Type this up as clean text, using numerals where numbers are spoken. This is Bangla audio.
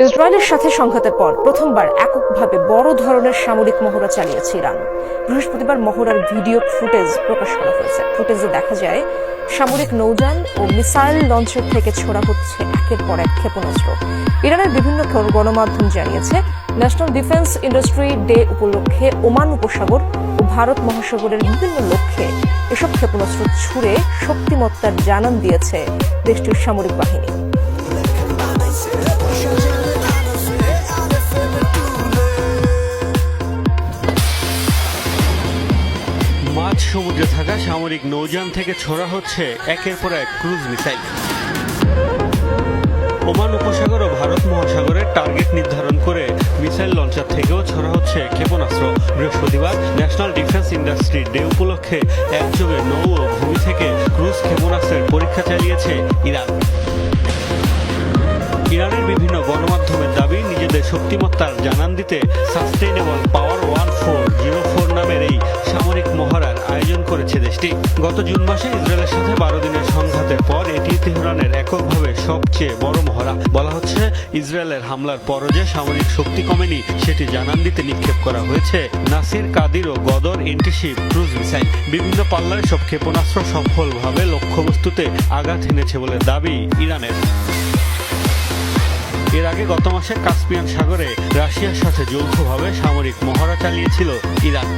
ইসরায়েলের সাথে সংঘাতের পর প্রথমবার এককভাবে বড় ধরনের সামরিক মহড়া চালিয়েছে ইরান। বৃহস্পতিবার মহড়ার ভিডিও ফুটেজ প্রকাশ করা হয়েছে। ফুটেজে দেখা যায় সামরিক নৌযান ও মিসাইল লঞ্চার থেকে ছোড়া হচ্ছে একের পর এক ক্ষেপণাস্ত্র। ইরানের বিভিন্ন গণমাধ্যম জানিয়েছে, ন্যাশনাল ডিফেন্স ইন্ডাস্ট্রি ডে উপলক্ষে ওমান উপসাগর ও ভারত মহাসাগরের বিভিন্ন লক্ষ্যে এসব ক্ষেপণাস্ত্র ছুড়ে শক্তিমত্তার জানান দিয়েছে দেশটির সামরিক বাহিনী। মাঝ সমুদ্রে থাকা সামরিক নৌযান থেকে ছোড়া হচ্ছে একের পর এক ক্রুজ মিসাইল। ওমান উপসাগর ও ভারত মহাসাগরের টার্গেট নির্ধারণ করে মিসাইল লঞ্চার থেকেও ছোড়া হচ্ছে ক্ষেপণাস্ত্র। বৃহস্পতিবার ন্যাশনাল ডিফেন্স ইন্ডাস্ট্রি ডে উপলক্ষে একযোগে নৌ ও ভূমি থেকে ক্রুজ ক্ষেপণাস্ত্রের পরীক্ষা চালিয়েছে ইরান। ইরানের বিভিন্ন গণমাধ্যমের দাবি, নিজেদের শক্তিমত্তার জানান দিতে সাস্টেইনেবল পাওয়ার 1404 নামের এই সামরিক মহড়ার আয়োজন করেছে দেশটি। গত জুন মাসে ইসরায়েলের সাথে 12 দিনের সংঘাতের পর এটি তেহরানের এককভাবে সবচেয়ে বড় মহড়া। বলা হচ্ছে, ইসরায়েলের হামলার পরও যে সামরিক শক্তি কমেনি সেটি জানান দিতে নিক্ষেপ করা হয়েছে নাসির, কাদির ও গদর এন্টিশিপ ক্রুজ মিসাইল। বিভিন্ন পাল্লার সব ক্ষেপণাস্ত্র সফলভাবে লক্ষ্যবস্তুতে আঘাত এনেছে বলে দাবি ইরানের। এর আগে গত মাসে কাস্পিয়ান সাগরে রাশিয়ার সাথে যৌথভাবে সামরিক মহড়া চালিয়েছিল ইরান।